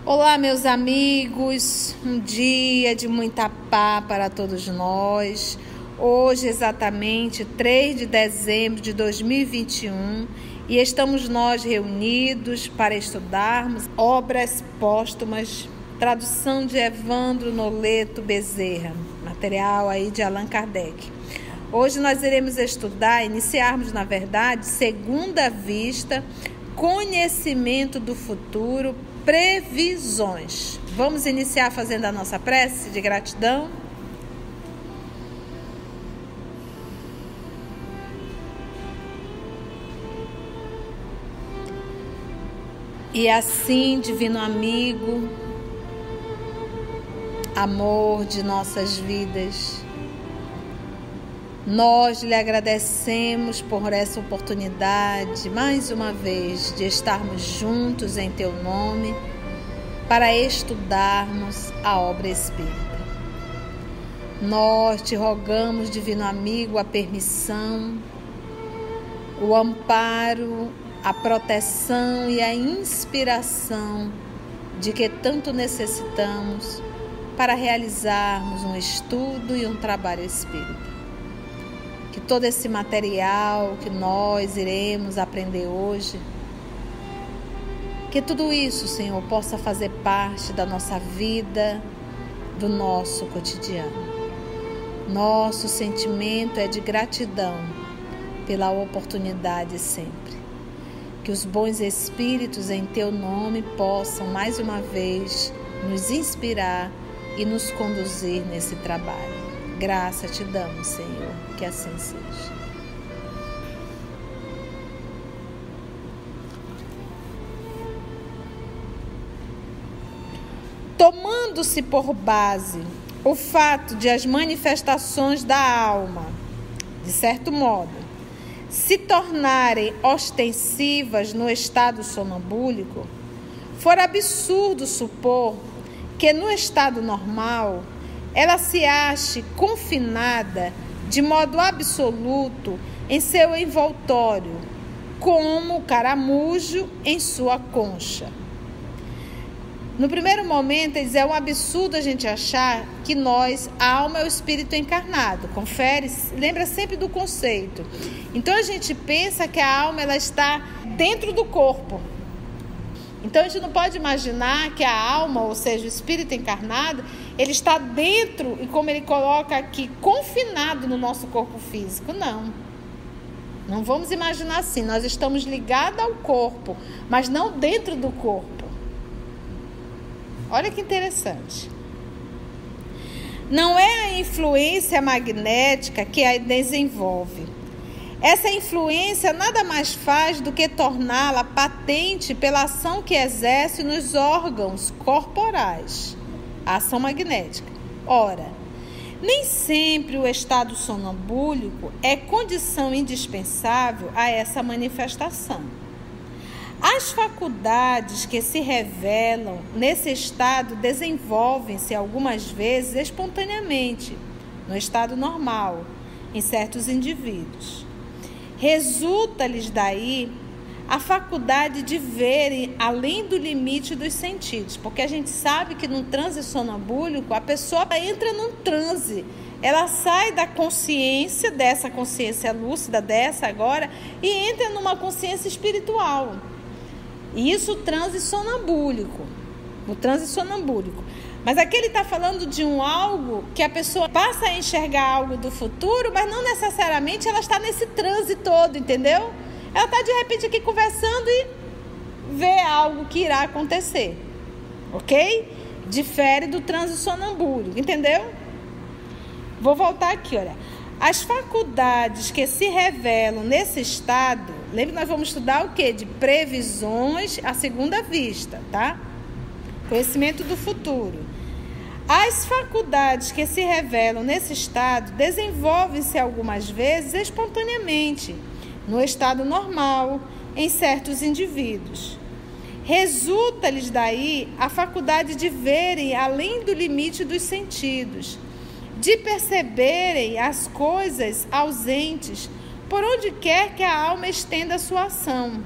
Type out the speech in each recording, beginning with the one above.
Olá, meus amigos, um dia de muita paz para todos nós. Hoje, exatamente 3 de dezembro de 2021, e estamos nós reunidos para estudarmos obras póstumas, tradução de Evandro Noleto Bezerra, material aí de Allan Kardec. Hoje nós iremos iniciarmos, na verdade, Segunda Vista, Conhecimento do Futuro, Previsões. Vamos iniciar fazendo a nossa prece de gratidão? E assim, divino amigo, amor de nossas vidas, nós lhe agradecemos por essa oportunidade, mais uma vez, de estarmos juntos em teu nome para estudarmos a obra espírita. Nós te rogamos, divino amigo, a permissão, o amparo, a proteção e a inspiração de que tanto necessitamos para realizarmos um estudo e um trabalho espírita. Que todo esse material que nós iremos aprender hoje, que tudo isso, Senhor, possa fazer parte da nossa vida, do nosso cotidiano. Nosso sentimento é de gratidão pela oportunidade sempre. Que os bons espíritos em teu nome possam mais uma vez nos inspirar e nos conduzir nesse trabalho. Graça te damos, Senhor, que assim seja. Tomando-se por base o fato de as manifestações da alma, de certo modo, se tornarem ostensivas no estado sonambúlico, for absurdo supor que no estado normal ela se ache confinada de modo absoluto em seu envoltório, como o caramujo em sua concha. No primeiro momento, eles é um absurdo a gente achar que a alma é o espírito encarnado. Confere, lembra sempre do conceito. Então a gente pensa que a alma ela está dentro do corpo. Então a gente não pode imaginar que a alma, ou seja, o espírito encarnado, ele está dentro, e como ele coloca aqui, confinado no nosso corpo físico. Não vamos imaginar assim. Nós estamos ligados ao corpo, mas não dentro do corpo. Olha que interessante. Não é a influência magnética que a desenvolve. Essa influência nada mais faz do que torná-la patente pela ação que exerce nos órgãos corporais, a ação magnética. Ora, nem sempre o estado sonambúlico é condição indispensável a essa manifestação. As faculdades que se revelam nesse estado desenvolvem-se algumas vezes espontaneamente, no estado normal, em certos indivíduos. Resulta-lhes daí a faculdade de verem além do limite dos sentidos, porque a gente sabe que no transe sonambúlico a pessoa entra num transe, ela sai da consciência, dessa consciência lúcida, dessa agora, e entra numa consciência espiritual. E isso o transe sonambúlico. Mas aqui ele está falando de algo que a pessoa passa a enxergar algo do futuro, mas não necessariamente ela está nesse transe todo, entendeu? Ela está de repente aqui conversando e vê algo que irá acontecer, ok? Difere do transe sonambúlico, entendeu? Vou voltar aqui, olha. As faculdades que se revelam nesse estado, lembra que nós vamos estudar o quê? De previsões à segunda vista, tá? Conhecimento do futuro. As faculdades que se revelam nesse estado desenvolvem-se algumas vezes espontaneamente, no estado normal, em certos indivíduos. Resulta-lhes daí a faculdade de verem além do limite dos sentidos, de perceberem as coisas ausentes, por onde quer que a alma estenda a sua ação.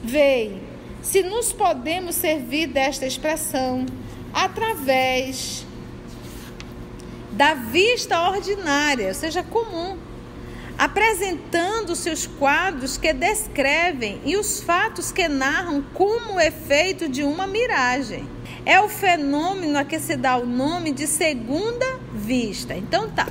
Vei, se nos podemos servir desta expressão, através da vista ordinária, ou seja, comum, apresentando seus quadros que descrevem e os fatos que narram como o efeito de uma miragem. É o fenômeno a que se dá o nome de segunda vista. Então tá,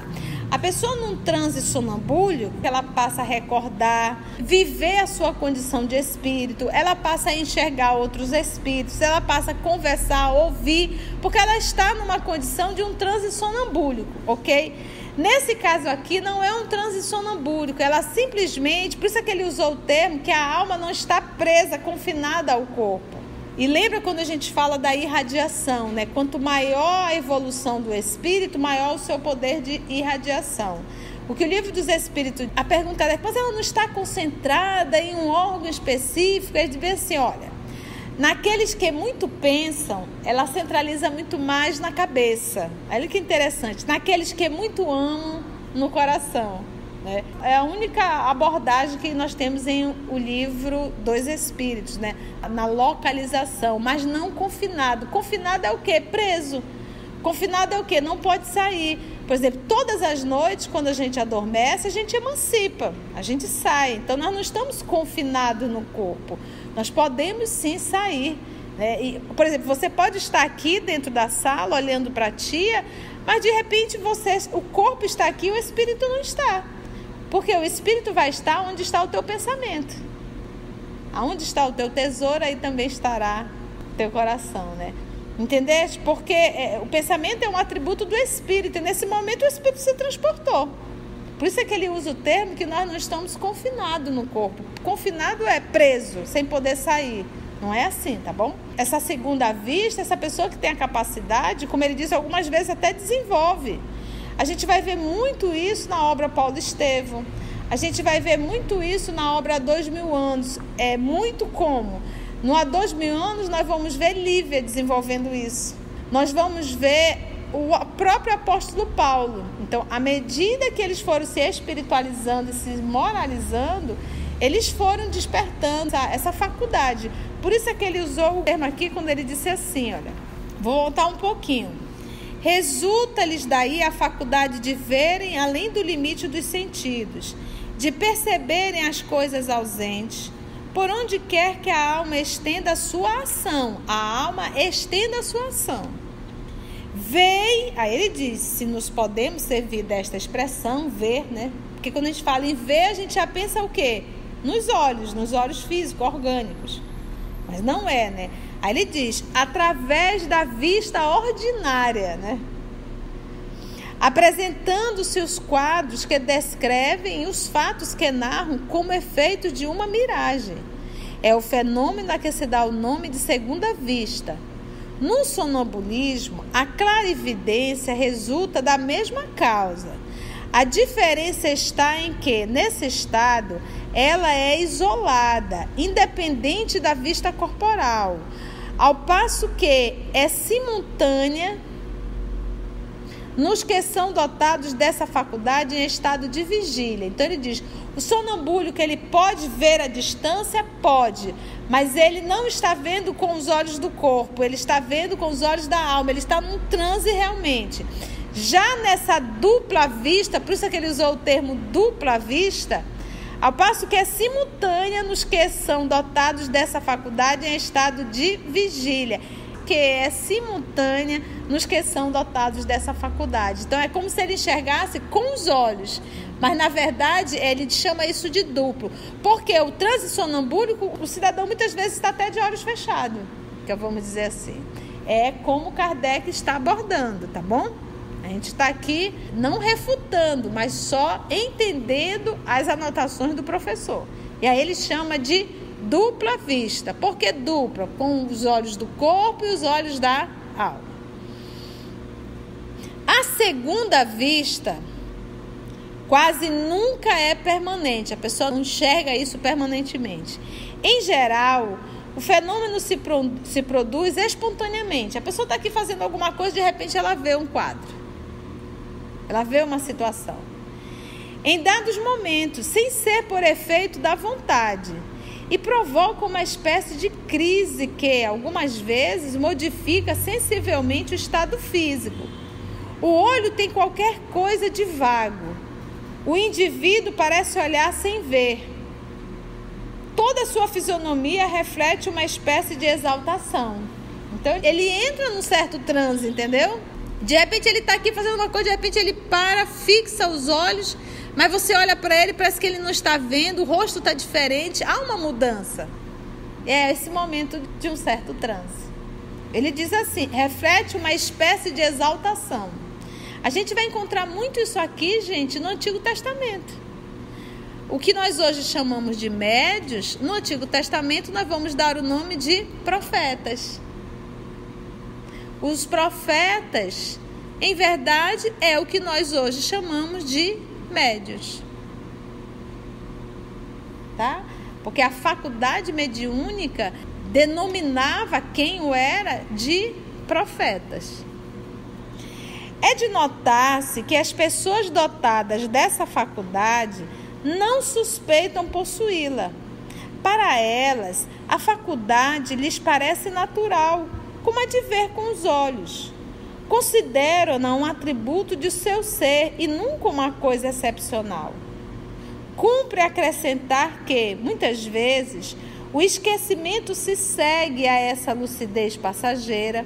a pessoa num transe sonambúlico, ela passa a recordar, viver a sua condição de espírito, ela passa a enxergar outros espíritos, ela passa a conversar, ouvir, porque ela está numa condição de um transe sonambúlico, ok? Nesse caso aqui não é um transe sonambúlico, ela simplesmente, por isso é que ele usou o termo que a alma não está presa, confinada ao corpo. E lembra quando a gente fala da irradiação, né? Quanto maior a evolução do espírito, maior o seu poder de irradiação. O que o livro dos espíritos, a pergunta é, mas ela não está concentrada em um órgão específico? Ele diz assim, olha, naqueles que muito pensam, ela centraliza muito mais na cabeça. Olha que interessante. Naqueles que muito amam, no coração, né? É a única abordagem que nós temos em o livro dos Espíritos, né? Na localização, mas não confinado. Confinado é o quê? Preso. Confinado é o quê? Não pode sair. Por exemplo, todas as noites, quando a gente adormece, a gente emancipa, a gente sai. Então, nós não estamos confinados no corpo. Nós podemos sim sair, né? E, por exemplo, você pode estar aqui dentro da sala, olhando para a tia, mas de repente o corpo está aqui e o espírito não está. Porque o espírito vai estar onde está o teu pensamento. Aonde está o teu tesouro, aí também estará o teu coração, né? Entendeste? Porque o pensamento é um atributo do espírito. E nesse momento o espírito se transportou. Por isso é que ele usa o termo que nós não estamos confinados no corpo. Confinado é preso, sem poder sair. Não é assim, tá bom? Essa segunda vista, essa pessoa que tem a capacidade, como ele disse, algumas vezes até desenvolve. A gente vai ver muito isso na obra Paulo Estevão. A gente vai ver muito isso na obra Há 2000 anos. É muito como? No Há 2000 anos nós vamos ver Lívia desenvolvendo isso. Nós vamos ver o próprio apóstolo Paulo. Então, à medida que eles foram se espiritualizando e se moralizando, eles foram despertando essa faculdade. Por isso é que ele usou o termo aqui quando ele disse assim, olha, vou voltar um pouquinho. Resulta-lhes daí a faculdade de verem além do limite dos sentidos, de perceberem as coisas ausentes, por onde quer que a alma estenda a sua ação. A alma estenda a sua ação. Vei, aí ele diz, se nos podemos servir desta expressão, ver, né? Porque quando a gente fala em ver, a gente já pensa o quê? Nos olhos físicos, orgânicos. Mas não é, né? Aí ele diz, através da vista ordinária, né? Apresentando-se os quadros que descrevem os fatos que narram como efeito de uma miragem. É o fenômeno a que se dá o nome de segunda vista. No sonambulismo, a clarividência resulta da mesma causa. A diferença está em que, nesse estado, ela é isolada, independente da vista corporal, ao passo que é simultânea nos que são dotados dessa faculdade em estado de vigília. Então ele diz, o sonambúlico, ele pode ver a distância? Pode, mas ele não está vendo com os olhos do corpo, ele está vendo com os olhos da alma, ele está num transe realmente. Já nessa dupla vista, por isso é que ele usou o termo dupla vista, ao passo que é simultânea nos que são dotados dessa faculdade em estado de vigília, que é simultânea nos que são dotados dessa faculdade. Então é como se ele enxergasse com os olhos, mas na verdade ele chama isso de duplo, porque o transe sonambúlico, o cidadão muitas vezes está até de olhos fechados, que vamos dizer assim. É como Kardec está abordando, tá bom? A gente está aqui não refutando, mas só entendendo as anotações do professor. E aí ele chama de dupla vista. Por que dupla? Com os olhos do corpo e os olhos da alma. A segunda vista quase nunca é permanente. A pessoa não enxerga isso permanentemente. Em geral, O fenômeno se produz espontaneamente. A pessoa está aqui fazendo alguma coisa, de repente ela vê um quadro. Ela vê uma situação. Em dados momentos, sem ser por efeito da vontade. E provoca uma espécie de crise que, algumas vezes, modifica sensivelmente o estado físico. O olho tem qualquer coisa de vago. O indivíduo parece olhar sem ver. Toda a sua fisionomia reflete uma espécie de exaltação. Então, ele entra num certo transe, entendeu? De repente, ele está aqui fazendo uma coisa, de repente, ele para, fixa os olhos, mas você olha para ele, parece que ele não está vendo, o rosto está diferente, há uma mudança. É esse momento de um certo transe. Ele diz assim, reflete uma espécie de exaltação. A gente vai encontrar muito isso aqui, gente, no Antigo Testamento. O que nós hoje chamamos de médios, no Antigo Testamento nós vamos dar o nome de profetas. Os profetas, em verdade, é o que nós hoje chamamos de médios. Tá? Porque a faculdade mediúnica denominava quem o era de profetas. É de notar-se que as pessoas dotadas dessa faculdade não suspeitam possuí-la. Para elas, a faculdade lhes parece natural, como a de ver com os olhos. Consideram-na um atributo de seu ser e nunca uma coisa excepcional. Cumpre acrescentar que, muitas vezes, o esquecimento se segue a essa lucidez passageira,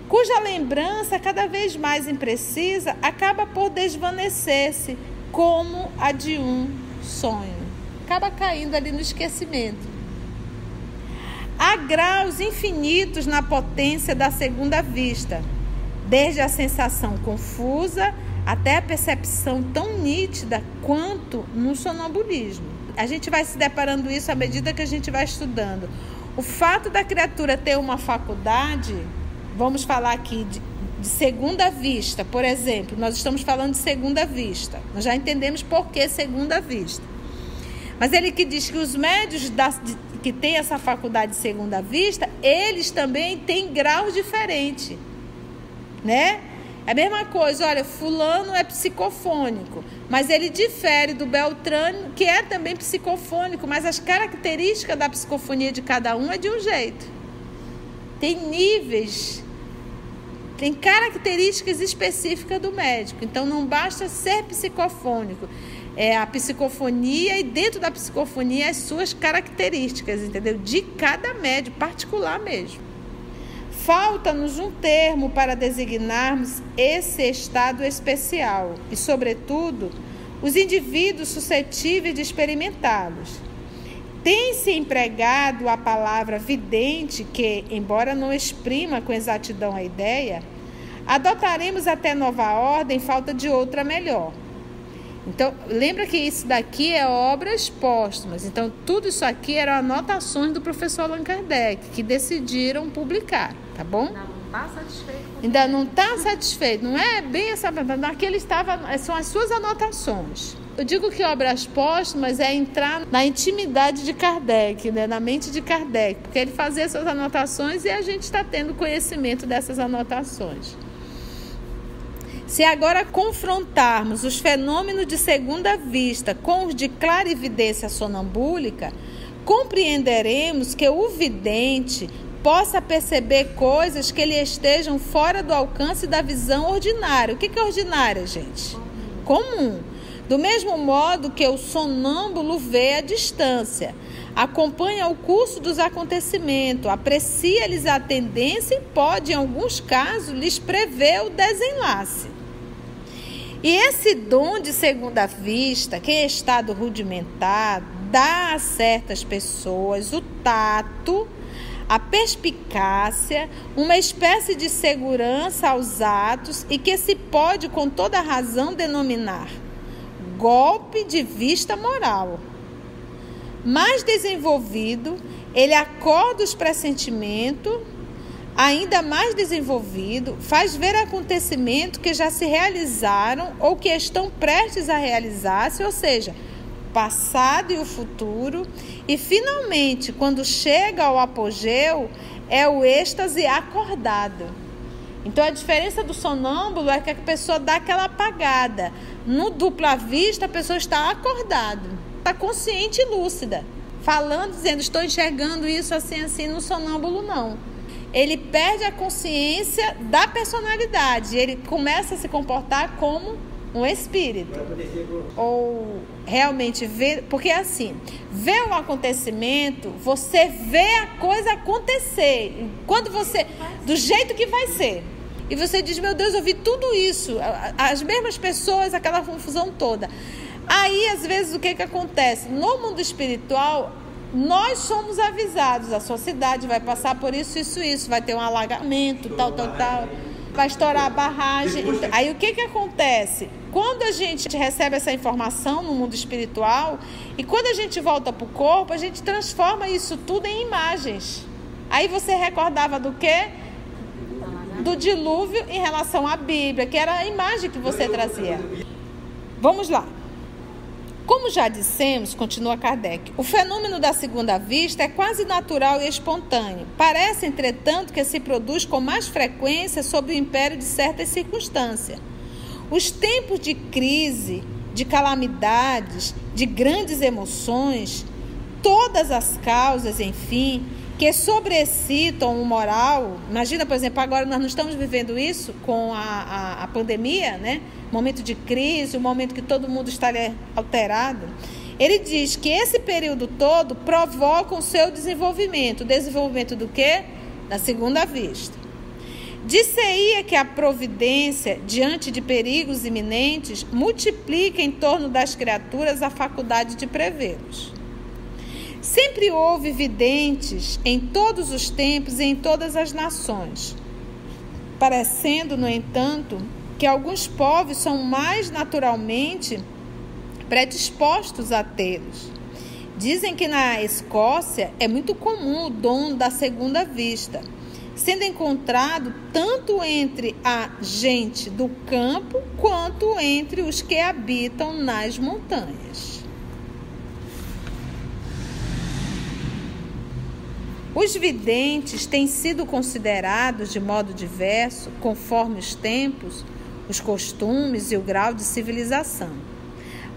cuja lembrança, cada vez mais imprecisa, acaba por desvanecer-se como a de um sonho. Acaba caindo ali no esquecimento. Há graus infinitos na potência da segunda vista, desde a sensação confusa até a percepção tão nítida quanto no sonambulismo. A gente vai se deparando isso à medida que a gente vai estudando. O fato da criatura ter uma faculdade, vamos falar aqui de segunda vista, por exemplo, nós estamos falando de segunda vista. Nós já entendemos por que segunda vista. Mas ele que diz que os médios que têm essa faculdade de segunda vista, eles também têm graus diferentes, né? É a mesma coisa, olha, fulano é psicofônico, mas ele difere do Beltrano, que é também psicofônico, mas as características da psicofonia de cada um é de um jeito. Tem níveis, tem características específicas do médico, então não basta ser psicofônico. É a psicofonia e dentro da psicofonia as suas características, entendeu? De cada médico, particular mesmo. Falta-nos um termo para designarmos esse estado especial e, sobretudo, os indivíduos suscetíveis de experimentá-los. Tem-se empregado a palavra vidente que, embora não exprima com exatidão a ideia, adotaremos até nova ordem falta de outra melhor. Então, lembra que isso daqui é obras póstumas. Então, tudo isso aqui eram anotações do professor Allan Kardec, que decidiram publicar, tá bom? Ainda não está satisfeito. Ainda não está satisfeito. Não é bem essa... Naquele são as suas anotações. Eu digo que obras póstumas é entrar na intimidade de Kardec, né? Na mente de Kardec, porque ele fazia suas anotações e a gente está tendo conhecimento dessas anotações. Se agora confrontarmos os fenômenos de segunda vista com os de clarividência sonambúlica, compreenderemos que o vidente possa perceber coisas que lhe estejam fora do alcance da visão ordinária. O que é ordinária, gente? Comum. Do mesmo modo que o sonâmbulo vê a distância, acompanha o curso dos acontecimentos, aprecia-lhes a tendência e pode, em alguns casos, lhes prever o desenlace. E esse dom de segunda vista, que é estado rudimentar, dá a certas pessoas o tato, a perspicácia, uma espécie de segurança aos atos e que se pode com toda razão denominar golpe de vista moral. Mais desenvolvido, ele acorda os pressentimentos, ainda mais desenvolvido, faz ver acontecimentos que já se realizaram ou que estão prestes a realizar-se, ou seja, passado e o futuro, e finalmente, quando chega ao apogeu, é o êxtase acordado. Então a diferença do sonâmbulo é que a pessoa dá aquela apagada. No dupla vista, a pessoa está acordada, está consciente e lúcida, falando, dizendo, estou enxergando isso assim, assim. No sonâmbulo não. Ele perde a consciência da personalidade, ele começa a se comportar como um espírito. Ou realmente ver, porque é assim, ver um acontecimento, você vê a coisa acontecer, quando você, do jeito que vai ser. E você diz, meu Deus, eu vi tudo isso, as mesmas pessoas, aquela confusão toda. Aí, às vezes, o que acontece? No mundo espiritual, nós somos avisados, a sociedade vai passar por isso, isso, vai ter um alagamento, tal, vai estourar a barragem. Aí, o que acontece? Quando a gente recebe essa informação no mundo espiritual, e quando a gente volta para o corpo, a gente transforma isso tudo em imagens. Aí você recordava do quê? Do dilúvio em relação à Bíblia, que era a imagem que você trazia. Vamos lá. Como já dissemos, continua Kardec, o fenômeno da segunda vista é quase natural e espontâneo. Parece, entretanto, que se produz com mais frequência sob o império de certas circunstâncias. Os tempos de crise, de calamidades, de grandes emoções, todas as causas, enfim, que sobrescitam o moral. Imagina, por exemplo, agora nós não estamos vivendo isso com a pandemia, né? Momento de crise, o momento que todo mundo está alterado. Ele diz que esse período todo provoca o seu desenvolvimento. O desenvolvimento do quê? Da segunda vista. Dir-se-ia que a providência, diante de perigos iminentes, multiplica em torno das criaturas a faculdade de prevê-los. Sempre houve videntes em todos os tempos e em todas as nações, parecendo, no entanto, que alguns povos são mais naturalmente predispostos a tê-los. Dizem que na Escócia é muito comum o dom da segunda vista, sendo encontrado tanto entre a gente do campo quanto entre os que habitam nas montanhas. Os videntes têm sido considerados de modo diverso, conforme os tempos, os costumes e o grau de civilização.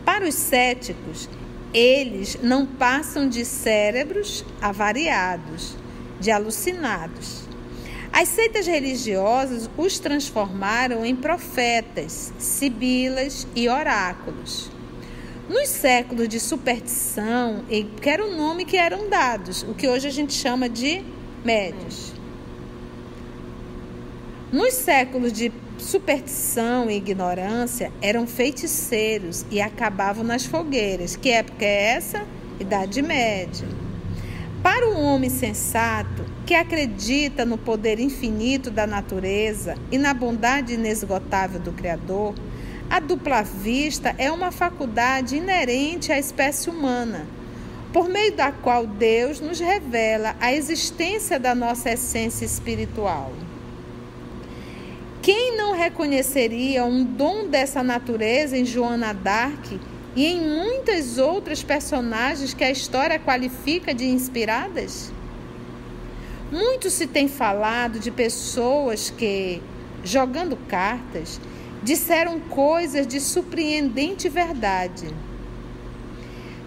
Para os céticos, eles não passam de cérebros avariados, de alucinados. As seitas religiosas os transformaram em profetas, sibilas e oráculos. Nos séculos de superstição, que era o nome que eram dados, o que hoje a gente chama de médios. Nos séculos de superstição e ignorância, eram feiticeiros e acabavam nas fogueiras. Que época é essa? Idade Média. Para o homem sensato, que acredita no poder infinito da natureza e na bondade inesgotável do Criador, a dupla vista é uma faculdade inerente à espécie humana, por meio da qual Deus nos revela a existência da nossa essência espiritual. Quem não reconheceria um dom dessa natureza em Joana d'Arc e em muitas outras personagens que a história qualifica de inspiradas? Muito se tem falado de pessoas que, jogando cartas, disseram coisas de surpreendente verdade.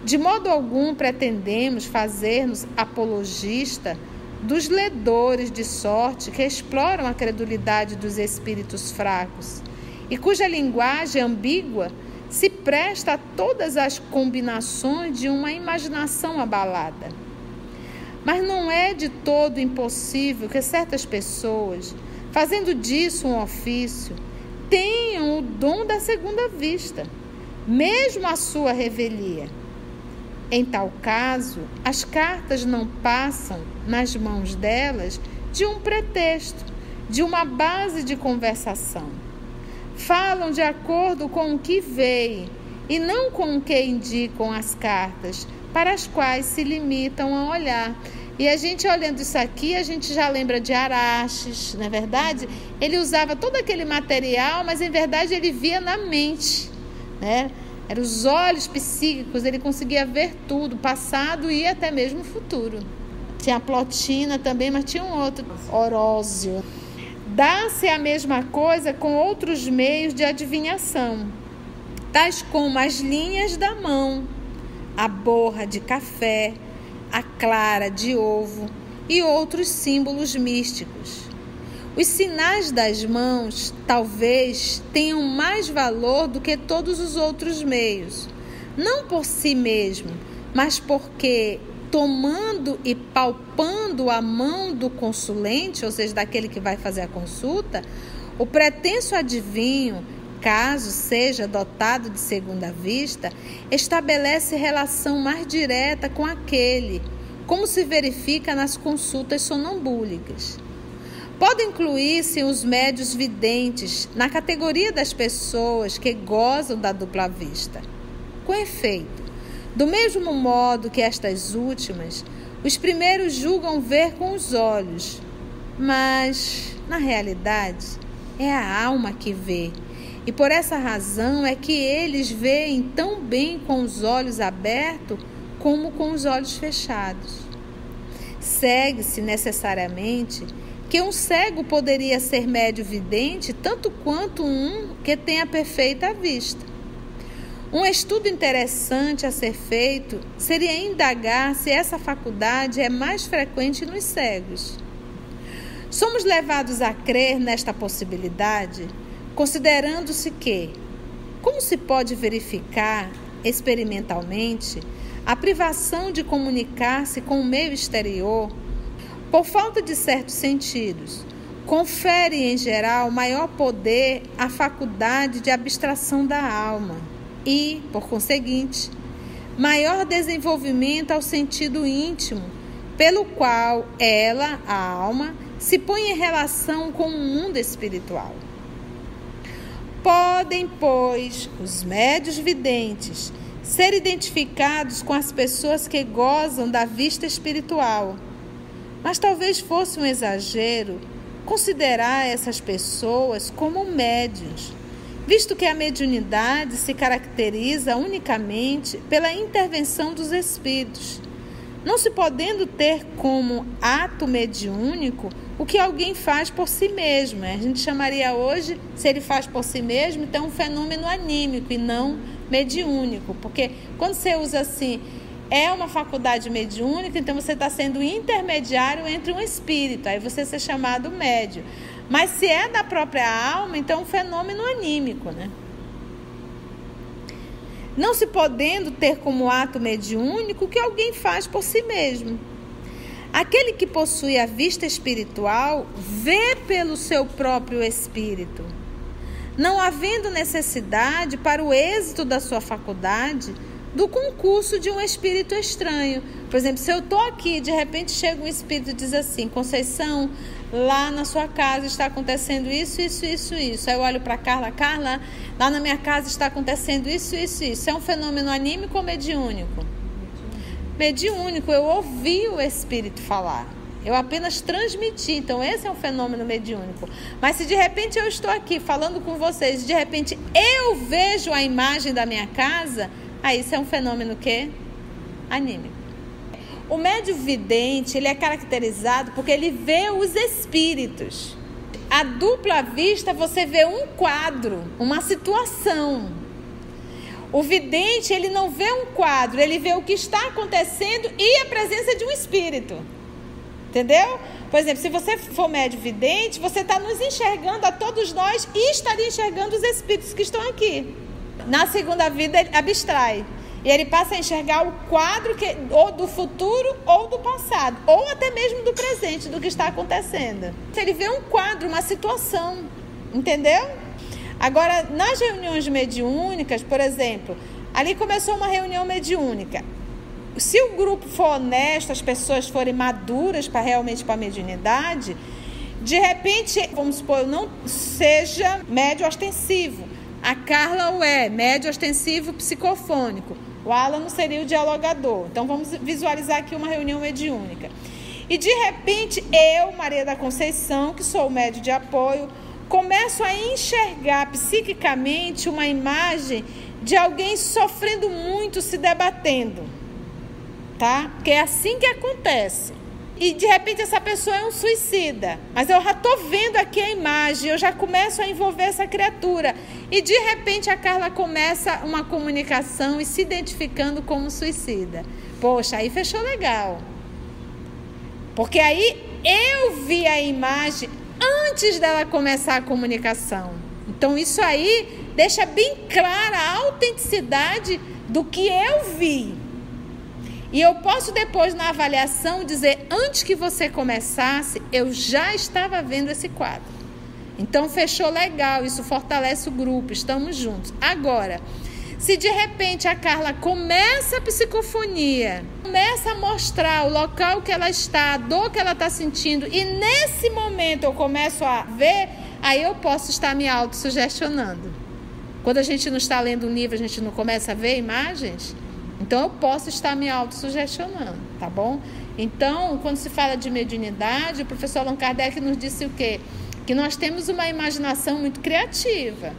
De modo algum pretendemos fazer-nos apologista dos ledores de sorte que exploram a credulidade dos espíritos fracos e cuja linguagem ambígua se presta a todas as combinações de uma imaginação abalada. Mas não é de todo impossível que certas pessoas, fazendo disso um ofício, tenham o dom da segunda vista, mesmo a sua revelia. Em tal caso, as cartas não passam nas mãos delas de um pretexto, de uma base de conversação. Falam de acordo com o que veem e não com o que indicam as cartas, para as quais se limitam a olhar. E a gente olhando isso aqui, a gente já lembra de Araxes, não é verdade? Ele usava todo aquele material, mas em verdade ele via na mente, né? Eram os olhos psíquicos, ele conseguia ver tudo, passado e até mesmo o futuro. Tinha a Plotina também, mas tinha um outro, Orósio. Dá-se a mesma coisa com outros meios de adivinhação, tais como as linhas da mão, a borra de café, a clara de ovo e outros símbolos místicos. Os sinais das mãos talvez tenham mais valor do que todos os outros meios, não por si mesmo, mas porque, tomando e palpando a mão do consulente, ou seja, daquele que vai fazer a consulta, o pretenso adivinho, caso seja dotado de segunda vista, estabelece relação mais direta com aquele, como se verifica nas consultas sonambúlicas. Podem incluir-se os médios videntes na categoria das pessoas que gozam da dupla vista. Com efeito, do mesmo modo que estas últimas, os primeiros julgam ver com os olhos, mas, na realidade, é a alma que vê, e por essa razão é que eles veem tão bem com os olhos abertos como com os olhos fechados. Segue-se necessariamente que um cego poderia ser médio vidente tanto quanto um que tenha perfeita vista. Um estudo interessante a ser feito seria indagar se essa faculdade é mais frequente nos cegos. Somos levados a crer nesta possibilidade, considerando-se que, como se pode verificar experimentalmente, a privação de comunicar-se com o meio exterior, por falta de certos sentidos, confere em geral maior poder à faculdade de abstração da alma e, por conseguinte, maior desenvolvimento ao sentido íntimo, pelo qual ela, a alma, se põe em relação com o mundo espiritual. Podem, pois, os médios videntes ser identificados com as pessoas que gozam da vista espiritual, mas talvez fosse um exagero considerar essas pessoas como médiuns, visto que a mediunidade se caracteriza unicamente pela intervenção dos espíritos, não se podendo ter como ato mediúnico o que alguém faz por si mesmo. A gente chamaria hoje, se ele faz por si mesmo, então um fenômeno anímico e não mediúnico, porque quando você usa assim, é uma faculdade mediúnica, então você está sendo intermediário entre um espírito, aí você ser chamado médium. Mas se é da própria alma, então é um fenômeno anímico, né? Não se podendo ter como ato mediúnico o que alguém faz por si mesmo. Aquele que possui a vista espiritual vê pelo seu próprio espírito, não havendo necessidade para o êxito da sua faculdade do concurso de um espírito estranho. Por exemplo, se eu estou aqui, de repente chega um espírito e diz assim: Conceição, lá na sua casa está acontecendo isso. Aí eu olho para Carla: Carla, lá na minha casa está acontecendo isso. É um fenômeno anímico ou mediúnico? Mediúnico. Eu ouvi o espírito falar, eu apenas transmiti. Então esse é um fenômeno mediúnico. Mas se de repente eu estou aqui falando com vocês, de repente eu vejo a imagem da minha casa, aí isso é um fenômeno que? Anímico. O médium vidente, ele é caracterizado porque ele vê os espíritos. A dupla vista, você vê um quadro, uma situação. O vidente, ele não vê um quadro, ele vê o que está acontecendo e a presença de um espírito. Entendeu? Por exemplo, se você for médium vidente, você está nos enxergando a todos nós e estaria enxergando os espíritos que estão aqui. Na segunda vida, ele abstrai. E ele passa a enxergar o quadro ou do futuro ou do passado, ou até mesmo do presente, do que está acontecendo. Ele vê um quadro, uma situação, entendeu? Agora, nas reuniões mediúnicas, por exemplo, ali começou uma reunião mediúnica. Se o grupo for honesto, as pessoas forem maduras realmente para a mediunidade, de repente, vamos supor, eu não seja médio ostensivo. A Carla o é, médio ostensivo psicofônico. O Alan seria o dialogador. Então, vamos visualizar aqui uma reunião mediúnica. E, de repente, eu, Maria da Conceição, que sou o médio de apoio, começo a enxergar psiquicamente uma imagem de alguém sofrendo muito, se debatendo, tá? Porque é assim que acontece. E de repente essa pessoa é um suicida, mas eu já estou vendo aqui a imagem, eu já começo a envolver essa criatura. E de repente a Carla começa uma comunicação e se identificando como suicida. Poxa, aí fechou legal. Porque aí eu vi a imagem antes dela começar a comunicação. Então isso aí deixa bem clara a autenticidade do que eu vi. E eu posso depois na avaliação dizer, antes que você começasse, eu já estava vendo esse quadro. Então fechou legal, isso fortalece o grupo, estamos juntos. Agora, se de repente a Carla começa a psicofonia, começa a mostrar o local que ela está, a dor que ela está sentindo, e nesse momento eu começo a ver, aí eu posso estar me autossugestionando. Quando a gente não está lendo um livro, a gente não começa a ver imagens? Então, eu posso estar me autossugestionando, tá bom? Então, quando se fala de mediunidade, o professor Allan Kardec nos disse o quê? Que nós temos uma imaginação muito criativa.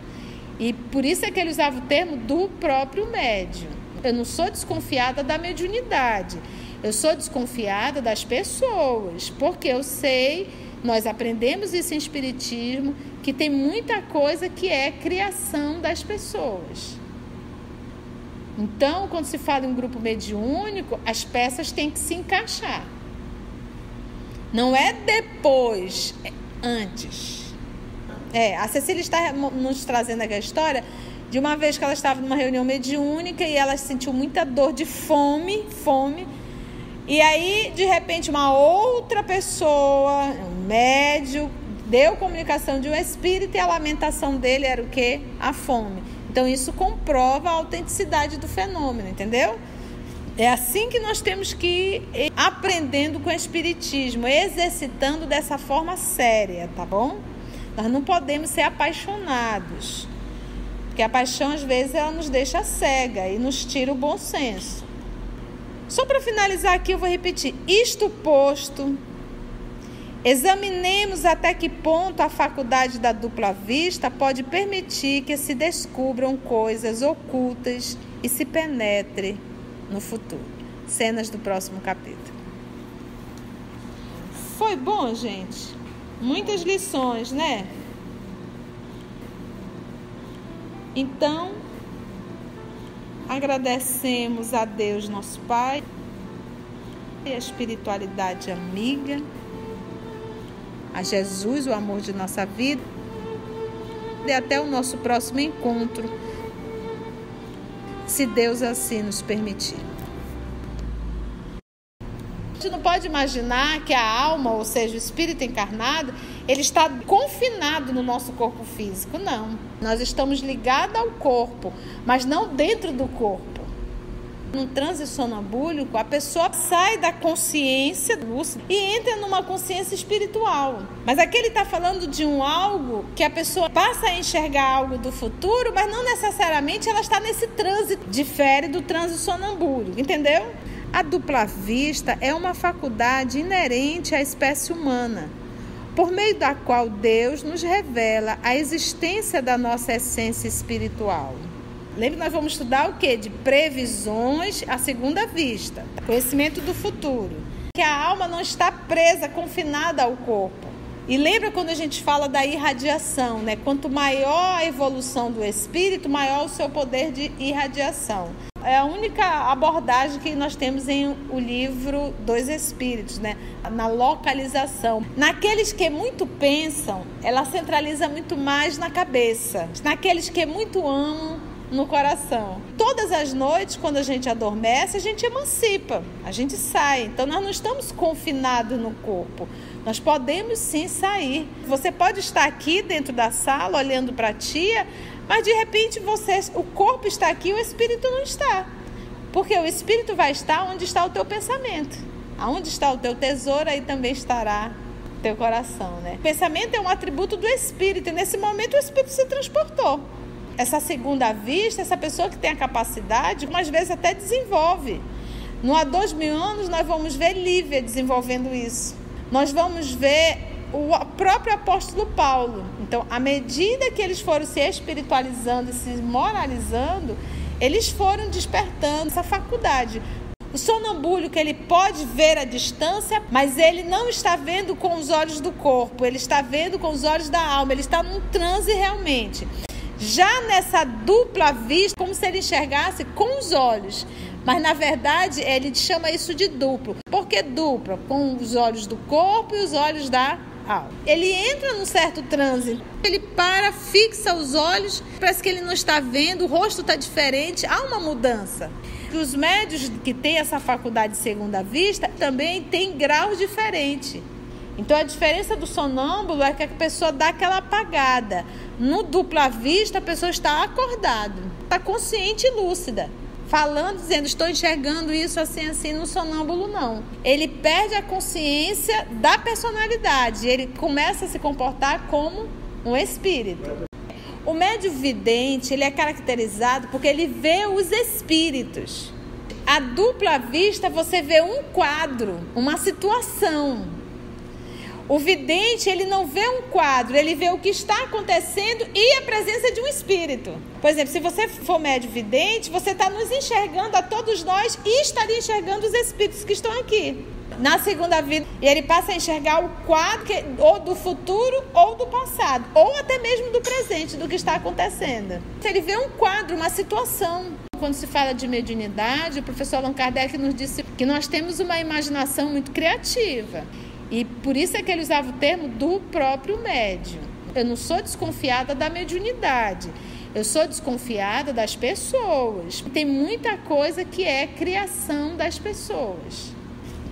E por isso é que ele usava o termo do próprio médium. Eu não sou desconfiada da mediunidade. Eu sou desconfiada das pessoas. Porque eu sei, nós aprendemos isso em espiritismo, que tem muita coisa que é criação das pessoas. Então, quando se fala em um grupo mediúnico, as peças têm que se encaixar. Não é depois, é antes. A Cecília está nos trazendo aqui a história de uma vez que ela estava numa reunião mediúnica e ela sentiu muita dor de fome. E aí, de repente, uma outra pessoa, um médium, deu comunicação de um espírito e a lamentação dele era o quê? A fome. Então, isso comprova a autenticidade do fenômeno, entendeu? É assim que nós temos que ir aprendendo com o espiritismo, exercitando dessa forma séria, tá bom? Nós não podemos ser apaixonados, porque a paixão, às vezes, ela nos deixa cega e nos tira o bom senso. Só para finalizar aqui, eu vou repetir. Isto posto, examinemos até que ponto a faculdade da dupla vista pode permitir que se descubram coisas ocultas e se penetre no futuro. Cenas do próximo capítulo. Foi bom, gente? Muitas lições, né? Então, agradecemos a Deus, nosso Pai, e a espiritualidade amiga, a Jesus, o amor de nossa vida, e até o nosso próximo encontro, se Deus assim nos permitir. A gente não pode imaginar que a alma, ou seja, o espírito encarnado, ele está confinado no nosso corpo físico. Não. Nós estamos ligados ao corpo, mas não dentro do corpo. Num transe sonambúlico, a pessoa sai da consciência lúcida e entra numa consciência espiritual. Mas aqui ele está falando de um algo que a pessoa passa a enxergar algo do futuro, mas não necessariamente ela está nesse transe, difere do transe sonambúlico, entendeu? A dupla vista é uma faculdade inerente à espécie humana, por meio da qual Deus nos revela a existência da nossa essência espiritual. Lembra que nós vamos estudar o quê? De previsões à segunda vista, conhecimento do futuro. Que a alma não está presa, confinada ao corpo. E lembra quando a gente fala da irradiação, né? Quanto maior a evolução do espírito, maior o seu poder de irradiação. É a única abordagem que nós temos em o livro Dois Espíritos, né? Na localização. Naqueles que muito pensam, ela centraliza muito mais na cabeça. Naqueles que muito amam, no coração. Todas as noites, quando a gente adormece, a gente emancipa, a gente sai. Então, nós não estamos confinados no corpo. Nós podemos sim sair. Você pode estar aqui dentro da sala, olhando para a tia, mas de repente o corpo está aqui e o espírito não está. Porque o espírito vai estar onde está o teu pensamento. Aonde está o teu tesouro, aí também estará o teu coração, né? O pensamento é um atributo do espírito, e nesse momento o espírito se transportou. Essa segunda vista, essa pessoa que tem a capacidade, às vezes até desenvolve. No há 2000 anos, nós vamos ver Lívia desenvolvendo isso. Nós vamos ver o próprio apóstolo Paulo. Então, à medida que eles foram se espiritualizando e se moralizando, eles foram despertando essa faculdade. O sonambúlico, ele pode ver à distância, mas ele não está vendo com os olhos do corpo, ele está vendo com os olhos da alma, ele está num transe realmente. Já nessa dupla vista, como se ele enxergasse com os olhos, mas na verdade ele chama isso de duplo. Por que duplo? Com os olhos do corpo e os olhos da alma. Ele entra num certo transe, ele para, fixa os olhos, parece que ele não está vendo, o rosto está diferente, há uma mudança. Os médios que têm essa faculdade de segunda vista também têm graus diferentes. Então a diferença do sonâmbulo é que a pessoa dá aquela apagada. No dupla vista, a pessoa está acordada, está consciente e lúcida, falando, dizendo, estou enxergando isso assim, assim. No sonâmbulo não, ele perde a consciência da personalidade, ele começa a se comportar como um espírito. O médio vidente, ele é caracterizado porque ele vê os espíritos. A dupla vista, você vê um quadro, uma situação. O vidente, ele não vê um quadro, ele vê o que está acontecendo e a presença de um espírito. Por exemplo, se você for médio vidente, você está nos enxergando a todos nós e estaria enxergando os espíritos que estão aqui. Na segunda vida, ele passa a enxergar o quadro ou do futuro ou do passado, ou até mesmo do presente, do que está acontecendo. Ele vê um quadro, uma situação. Quando se fala de mediunidade, o professor Allan Kardec nos disse que nós temos uma imaginação muito criativa. E por isso é que ele usava o termo do próprio médium. Eu não sou desconfiada da mediunidade, eu sou desconfiada das pessoas. Tem muita coisa que é criação das pessoas.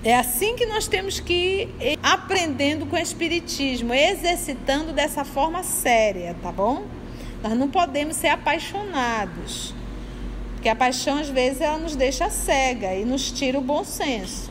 É assim que nós temos que ir aprendendo com o espiritismo, exercitando dessa forma séria, tá bom? Nós não podemos ser apaixonados, porque a paixão às vezes ela nos deixa cega e nos tira o bom senso.